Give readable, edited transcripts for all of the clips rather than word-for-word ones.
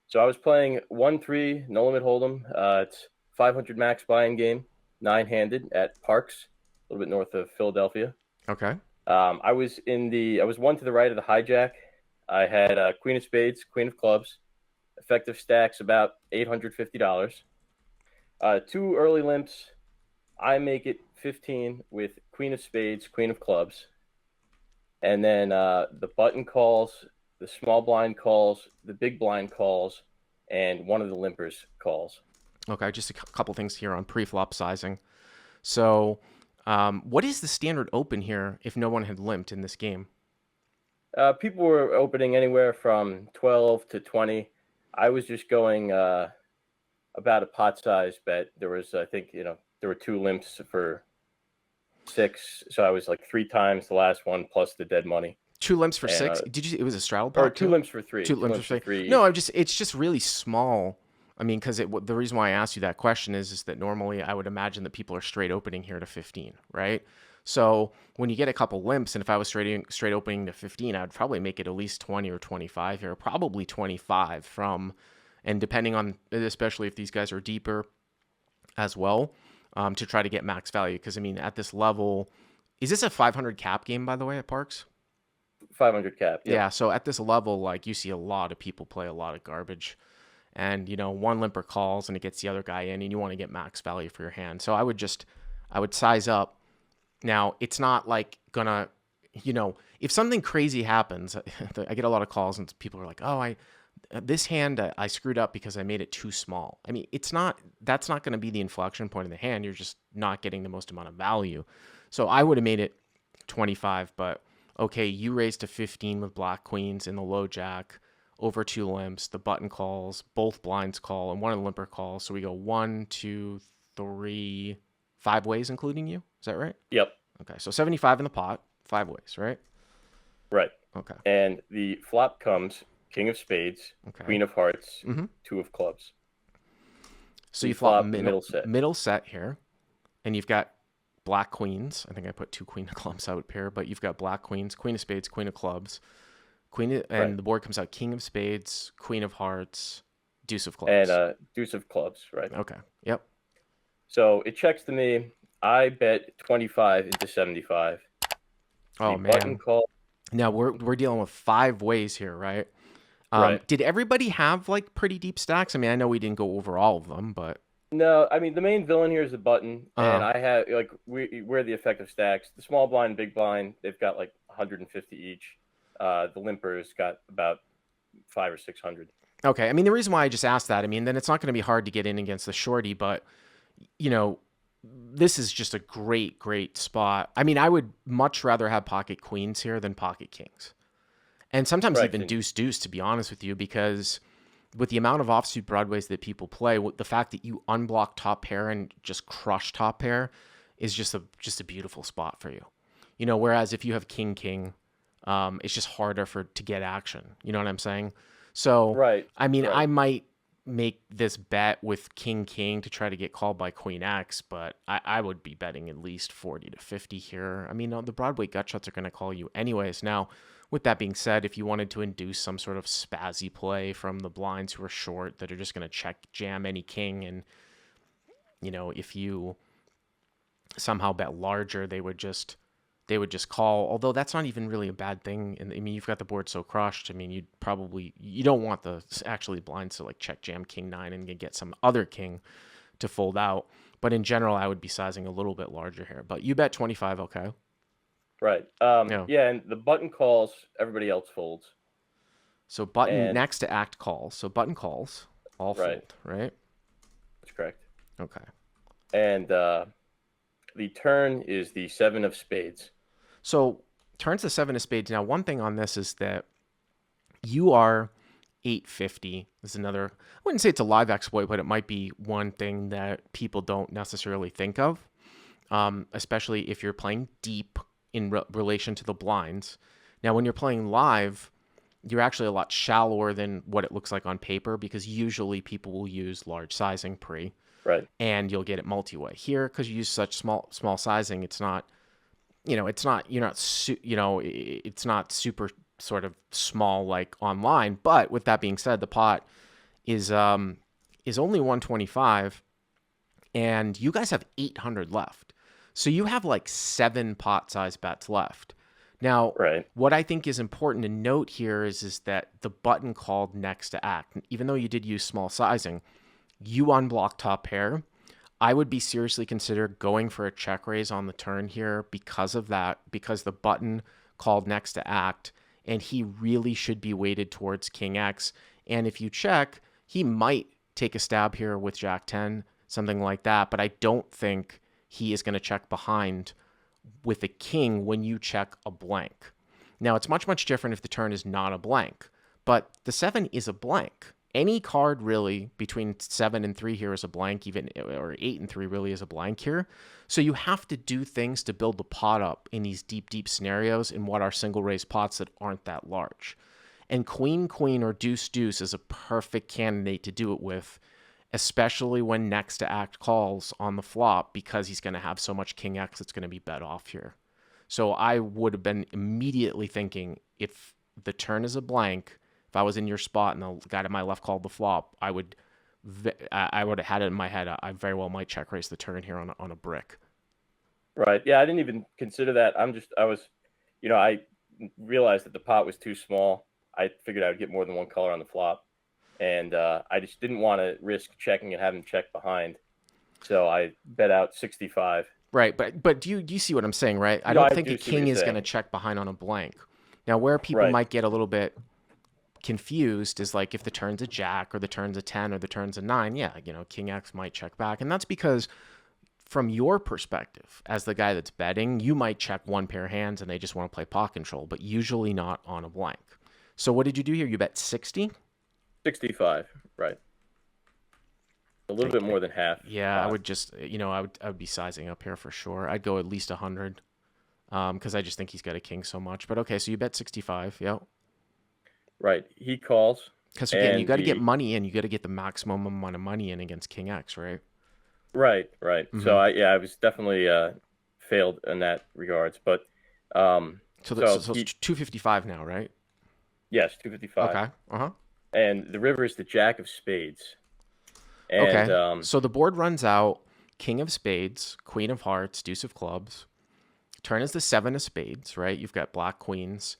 So I was playing 1-3 no limit hold'em. It's 500 max buy-in game, nine-handed at Parks, a little bit north of Philadelphia. Okay. I was one to the right of the hijack. I had Queen of Spades, Queen of Clubs, effective stacks about $850. Two early limps. I make it 15 with Queen of Spades, Queen of Clubs, and then the button calls, the small blind calls, the big blind calls, and one of the limpers calls. Okay. Just a couple things here on pre-flop sizing. So, what is the standard open here if no one had limped in this game? People were opening anywhere from 12 to 20. I was just going about a pot size bet. There was, I think, there were two limps for six, so I was like three times the last one plus the dead money, Two limps for and six. Did you? It was a straddle or pot two too. limps for three, Two two limps for limps for three. three No, each. it's just really small. I mean, because the reason why I asked you that question is that normally I would imagine that people are straight opening here to 15, right? So when you get a couple limps, and if I was straight opening to 15, I'd probably make it at least 20 or 25 here, probably 25 from, and depending on, especially if these guys are deeper as well, to try to get max value. Because I mean, at this level, is this a 500 cap game by the way at Parks? 500 cap. Yep. Yeah, so at this level, like you see a lot of people play a lot of garbage, and one limper calls and it gets the other guy in, and you want to get max value for your hand. So I would size up. Now it's not like gonna, if something crazy happens, I get a lot of calls and people are like, oh, I this hand I screwed up because I made it too small. I mean, that's not going to be the inflection point in the hand. You're just not getting the most amount of value. So I would have made it 25, but okay, you raised to 15 with black queens in the low jack over two limps, the button calls, both blinds call, and one of the limper calls. So we go one, two, three, five ways, including you. Is that right? Yep. Okay, so 75 in the pot, five ways, right? Right. Okay, And the flop comes King of Spades, okay. Queen of Hearts, Mm-hmm. two of Clubs. So We you flop flop the middle set. middle set here, and you've got black queens. I think I put two queen of clubs out pair, but you've got black queens, queen of spades, queen of clubs, Right. and the board comes out king of spades, queen of hearts, deuce of And clubs. deuce of Clubs. Right. Okay. Yep. So it checks to me. I bet 25 into 75. Oh The button man. call. Now we're dealing with five ways here, right? Right. Did everybody have like pretty deep stacks? I mean, I know we didn't go over all of them, but No, I mean the main villain here is the button, and uh, I have like we're the effective stacks. The small blind, big blind, they've got like 150 each. The limpers got about five or 600. okay. I mean, the reason why I just asked that, I mean, then it's not going to be hard to get in against the shorty, but you know, this is just a great spot. I mean, I would much rather have pocket queens here than pocket kings. And sometimes Right. even deuce deuce, to be honest with you, because with the amount of offsuit broadways that people play, the fact that you unblock top pair and just crush top pair is just a beautiful spot for you. Whereas if you have king king, it's just harder to get action. You know what I'm saying? So Right. I mean, Right. I might make this bet with king king to try to get called by queen X, but I would be betting at least 40 to 50 here. I mean, the Broadway gut shots are going to call you anyways. Now, with that being said, if you wanted to induce some sort of spazzy play from the blinds who are short that are just going to check jam any king, and if you somehow bet larger, they would just call. Although that's not even really a bad thing. And I mean, you've got the board so crushed. I mean, you don't want the actually blinds to like check jam king nine and get some other king to fold out. But in general, I would be sizing a little bit larger here. But you bet 25, okay? Right. Yeah. Yeah, and the button calls, everybody else folds. So button And next to act calls. So button calls all right, fold, right? that's correct. Okay. And the turn is the seven of spades. So turns the seven of spades. Now, one thing on this is that you are 850. This is another, I wouldn't say it's a live exploit, but it might be one thing that people don't necessarily think of, especially if you're playing deep in relation to the blinds. Now, when you're playing live, you're actually a lot shallower than what it looks like on paper, because usually people will use large sizing pre, Right. and you'll get it multi-way. Here, because you use such small sizing, it's not, it's not, you're not, it's not super sort of small like online. But with that being said, the pot is um is only 125, and you guys have 800 left. So you have like 7 pot size bets left. Now, Right. what I think is important to note here is that the button called next to act, even though you did use small sizing, you unblock top pair. I would be seriously consider going for a check raise on the turn here because of that, because the button called next to act, and he really should be weighted towards King X. And if you check, he might take a stab here with Jack 10, something like that, but I don't think he is going to check behind with a king when you check a blank. Now, it's much, much different if the turn is not a blank, but the 7 is a blank. Any card really between 7 and 3 here is a blank, even, or 8 and 3 really is a blank here. So you have to do things to build the pot up in these deep, deep scenarios in what are single raise pots that aren't that large. And queen, queen, or deuce, deuce is a perfect candidate to do it with, especially when next to act calls on the flop, because he's going to have so much king X that's going to be bet off here. So I would have been immediately thinking, if the turn is a blank, if I was in your spot and the guy to my left called the flop, I would have had it in my head. I very well might check raise the turn here on a brick. Right. Yeah, I didn't even consider that. I realized that the pot was too small. I figured I would get more than one color on the flop, and I just didn't want to risk checking and having check behind. So I bet out 65. Right, but do you see what I'm saying, right? I No, don't I think do a see what king you're is going to saying. check behind on a blank. Now, where people Right. might get a little bit confused is like if the turn's a jack or the turn's a 10 or the turn's a 9, yeah, king X might check back. And that's because from your perspective, as the guy that's betting, you might check one pair of hands and they just want to play pot control, but usually not on a blank. So what did you do here? You bet 60? 65. Right. A little bit more than half Yeah, I pot. would just, I would be sizing up here for sure. I'd go at least 100 because I just think he's got a king so much. But okay, so you bet 65, yeah. Right. He calls, Because again, you and got to get money in. You got to get the maximum amount of money in against King X, right? right. Mm-hmm. So I was definitely failed in that regards, but So it's he 255 now, right? yes, 255, Okay. Uh-huh. and the river is the jack of spades, and Okay. So the board runs out King of Spades, Queen of Hearts, Deuce of Clubs. Turn is the 7 of Spades, right? You've got black queens.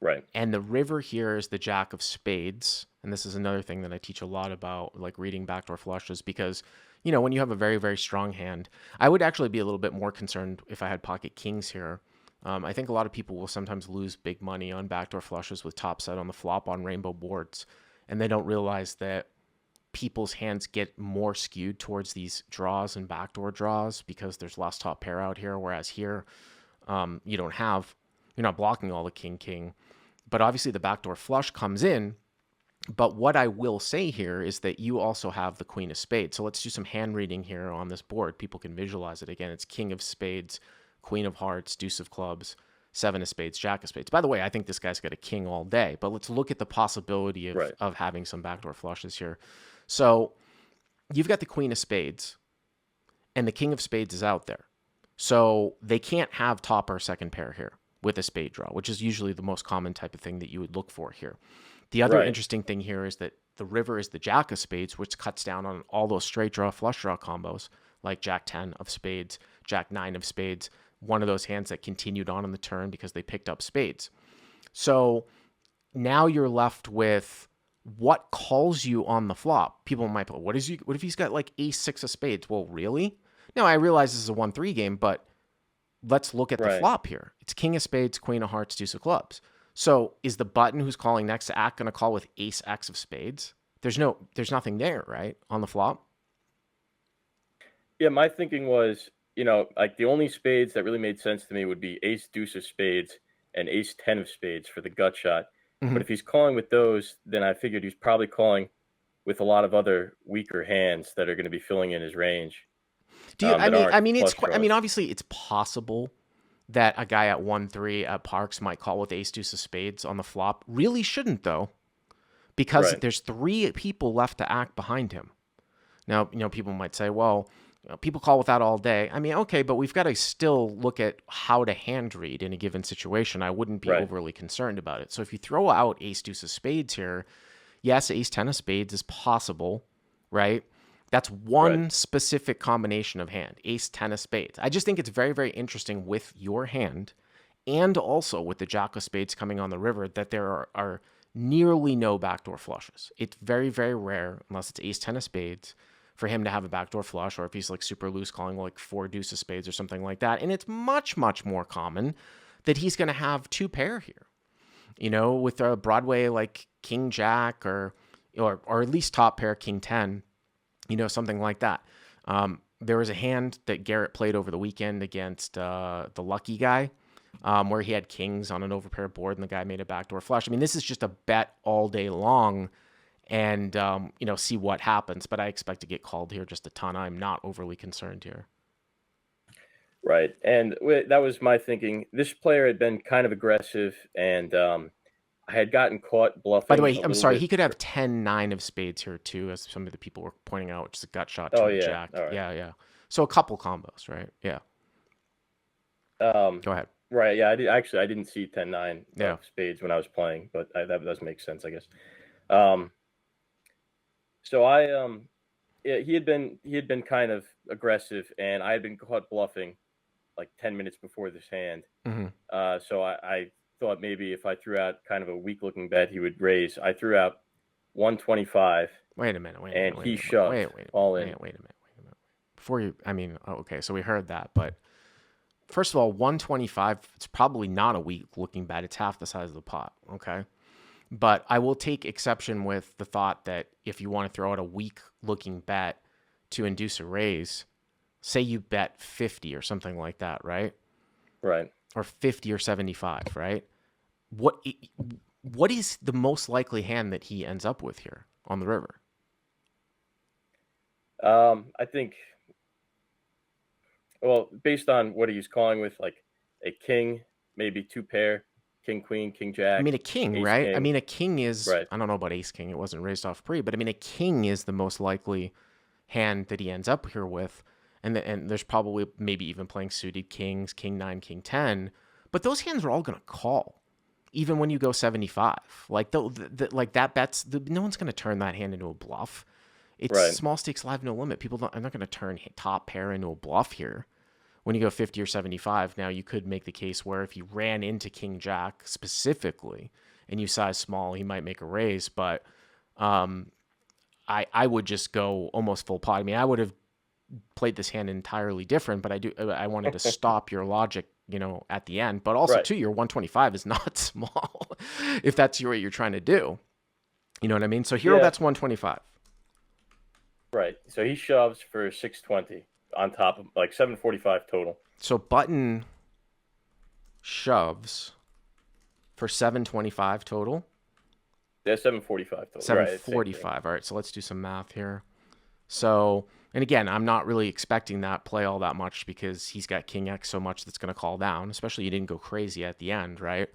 right. And the river here is the Jack of Spades. And this is another thing that I teach a lot about, like reading backdoor flushes, because, when you have a very, very strong hand, I would actually be a little bit more concerned if I had pocket kings here. I think a lot of people will sometimes lose big money on backdoor flushes with top set on the flop on rainbow boards. And they don't realize that people's hands get more skewed towards these draws and backdoor draws because there's less top pair out here. Whereas here, you're not blocking all the king. But obviously the backdoor flush comes in. But what I will say here is that you also have the queen of spades. So let's do some hand reading here on this board. People can visualize it. Again, it's king of spades, queen of hearts, deuce of clubs, 7 of spades, jack of spades. By the way, I think this guy's got a king all day. But let's look at the possibility of, Right. of having some backdoor flushes here. So you've got the queen of spades, and the king of spades is out there. So they can't have top or second pair here with a spade draw, which is usually the most common type of thing that you would look for here. The other Right. interesting thing here is that the river is the jack of spades, which cuts down on all those straight draw, flush draw combos, like jack 10 of spades, jack 9 of spades, one of those hands that continued on in the turn because they picked up spades. So now you're left with what calls you on the flop. People might go, what if he's got like ace 6 of spades? Well, really? Now, I realize this is a 1-3 game, but let's look at the Right. flop here. It's king of spades, queen of hearts, deuce of clubs. So is the button who's calling next to act going to call with ace X of spades? There's nothing there, right, on the flop? Yeah, my thinking was, like the only spades that really made sense to me would be ace deuce of spades and ace 10 of spades for the gut shot. Mm-hmm. But if he's calling with those, then I figured he's probably calling with a lot of other weaker hands that are going to be filling in his range. Do you? That aren't It's. flush draws. I mean, obviously, it's possible that a guy at 1-3 at Parks might call with ace deuce of spades on the flop. Really shouldn't though, because Right. there's 3 people left to act behind him. Now, people might say, well, people call with that all day. I mean, okay, but we've got to still look at how to hand read in a given situation. I wouldn't be Right. overly concerned about it. So if you throw out ace deuce of spades here, yes, ace ten of spades is possible, right? That's Right. one specific combination of hand, ace ten of spades. I just think it's very, very interesting with your hand and also with the jack of spades coming on the river that there are nearly no backdoor flushes. It's very, very rare, unless it's ace ten of spades, for him to have a backdoor flush, or if he's like super loose, calling like four deuce of spades or something like that. And it's much, much more common that he's going to have two pair here. With a Broadway like king jack or at least top pair king 10, something like that. There was a hand that Garrett played over the weekend against the lucky guy, where he had kings on an overpair board and the guy made a backdoor flush. I mean, this is just a bet all day long and, see what happens. But I expect to get called here just a ton. I'm not overly concerned here. Right. And that was my thinking. This player had been kind of aggressive, and I had gotten caught bluffing. By the way, a I'm little sorry, bit. he could have 10-9 of spades here too, as some of the people were pointing out, which is a gut shot to Oh, a yeah. jack. All right. Yeah. So a couple combos, right? Yeah. Go ahead. Right. Yeah. I didn't see 10-9 Yeah. of spades when I was playing, but that does make sense, I guess. So yeah, he had been kind of aggressive, and I had been caught bluffing like 10 minutes before this hand. Mm-hmm. So I thought maybe if I threw out kind of a weak looking bet, he would raise. I threw out 125. Wait a minute. And he shoved all in. Wait a minute. Before you, okay, so we heard that, but first of all, 125, it's probably not a weak looking bet. It's half the size of the pot, okay? But I will take exception with the thought that if you want to throw out a weak looking bet to induce a raise, say you bet 50 or something like that, right? Right. Or 50 or 75, right? What is the most likely hand that he ends up with here on the river? I think, well, based on what he's calling with, like a king, maybe two pair, king, queen, king, jack. I mean, a king, ace, right? king. I mean, a king is, Right. I don't know about ace king. It wasn't raised off pre, but I mean, a king is the most likely hand that he ends up here with. And there's probably maybe even playing suited kings, king 9, king 10. But those hands are all going to call, even when you go 75. Like, like that bet's, no one's going to turn that hand into a bluff. It's Right. small stakes live, no limit. People are not going to turn top pair into a bluff here. When you go 50 or 75, now you could make the case where if he ran into king jack specifically and you size small, he might make a raise. But I would just go almost full pot. I mean, I would have played this hand entirely different, but I wanted to stop your logic, at the end. But also, Right. too, your 125 is not small if that's what you're trying to do. You know what I mean? So hero bets 125. Right. So he shoves for 620 on top of like 745 total. So button shoves for 725 total. Yeah, 745 total. 745. Right, All right, so let's do some math here. So, and again, I'm not really expecting that play all that much because he's got king X so much that's going to call down, especially you didn't go crazy at the end, right?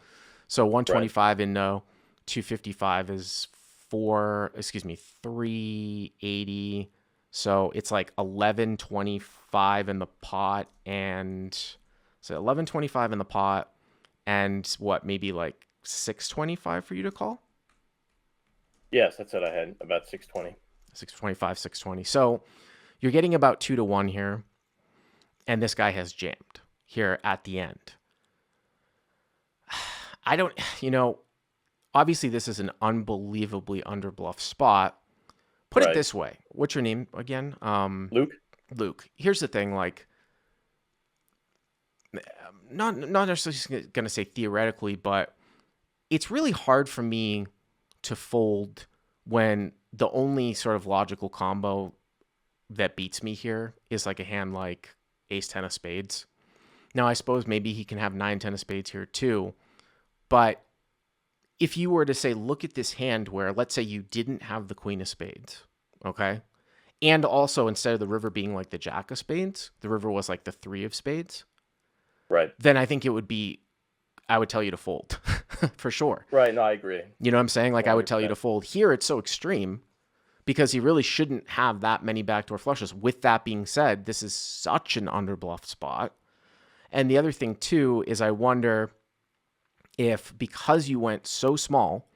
So 125 in no, 255 is 380. So it's like 1125 in the pot, and so 1125 in the pot, and what, maybe like 625 for you to call? Yes, that's what I had, about 620. 625, 620. So you're getting about 2-1 here, and this guy has jammed here at the end. I don't, obviously this is an unbelievably underbluff spot. Put it this way. What's your name again? Luke. Luke. Here's the thing, like, not necessarily going to say theoretically, but it's really hard for me to fold when the only sort of logical combo that beats me here is like a hand like ace 10 of spades. Now, I suppose maybe he can have 9-10 of spades here too, but if you were to say, look at this hand where, let's say you didn't have the queen of spades, okay? And also, instead of the river being like the jack of spades, the river was like the 3 of spades. Right. Then I think I would tell you to fold for sure. Right. No, I agree. You know what I'm saying? Like 100%. I would tell you to fold. Here, it's so extreme because he really shouldn't have that many backdoor flushes. With that being said, this is such an underbluff spot. And the other thing too is I wonder if, because you went so small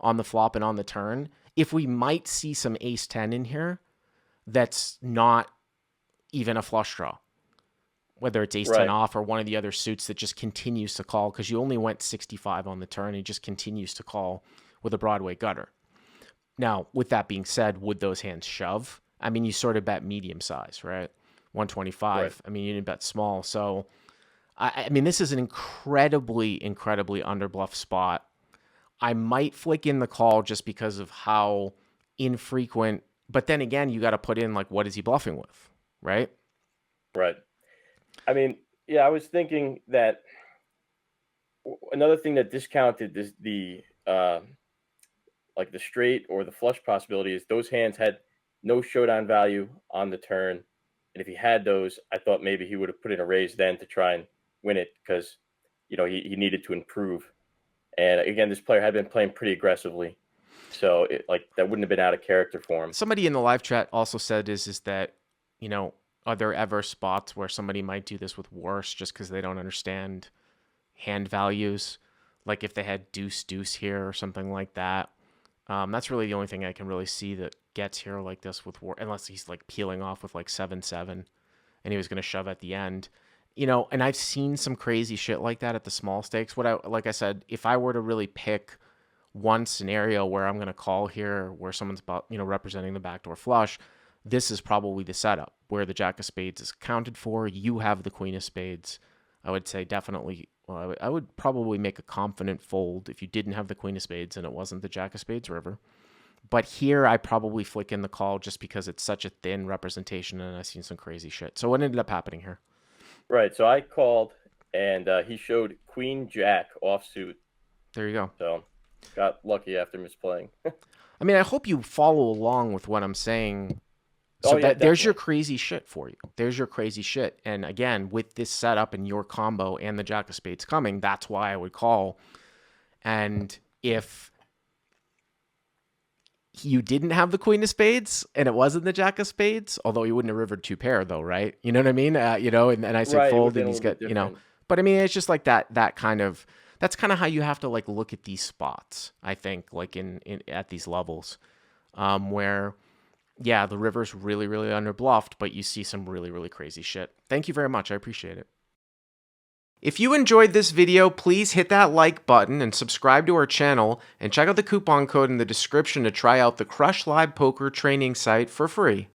on the flop and on the turn, if we might see some ace 10 in here, that's not even a flush draw, whether it's ace 10 Right. off or one of the other suits that just continues to call because you only went 65 on the turn. He just continues to call with a Broadway gutter. Now, with that being said, would those hands shove? I mean, you sort of bet medium size, right? Right. 125. I mean, you didn't bet small. So, I mean, this is an incredibly, incredibly underbluff spot. I might flick in the call just because of how infrequent. But then again, you got to put in, like, what is he bluffing with, right? Right. I mean, yeah, I was thinking that another thing that discounted this, the like the straight or the flush possibility is those hands had no showdown value on the turn. And if he had those, I thought maybe he would have put in a raise then to try and win it because, he needed to improve. And again, this player had been playing pretty aggressively. So that wouldn't have been out of character for him. Somebody in the live chat also said is that, are there ever spots where somebody might do this with worse just because they don't understand hand values? Like if they had deuce deuce here or something like that. That's really the only thing I can really see that gets here like this with war, unless he's like peeling off with like 7-7 and he was going to shove at the end. And I've seen some crazy shit like that at the small stakes. Like I said, if I were to really pick one scenario where I'm going to call here, where someone's about, representing the backdoor flush, this is probably the setup where the jack of spades is accounted for. You have the queen of spades. I would say definitely, well, I would probably make a confident fold if you didn't have the queen of spades and it wasn't the jack of spades river. But here I probably flick in the call just because it's such a thin representation and I've seen some crazy shit. So what ended up happening here? Right. So I called and he showed queen jack offsuit. There you go. So got lucky after misplaying. I mean, I hope you follow along with what I'm saying. So there's your crazy shit for you. There's your crazy shit. And again, with this setup and your combo and the jack of spades coming, that's why I would call. And if you didn't have the queen of spades and it wasn't the jack of spades, although he wouldn't have rivered two pair though, right? You know what I mean? And I said right, fold and he's got, but I mean, it's just like that kind of, that's kind of how you have to like look at these spots, I think, like in at these levels, where, yeah, the river's really, really underbluffed, but you see some really, really crazy shit. Thank you very much. I appreciate it. If you enjoyed this video, please hit that like button and subscribe to our channel and check out the coupon code in the description to try out the Crush Live Poker training site for free.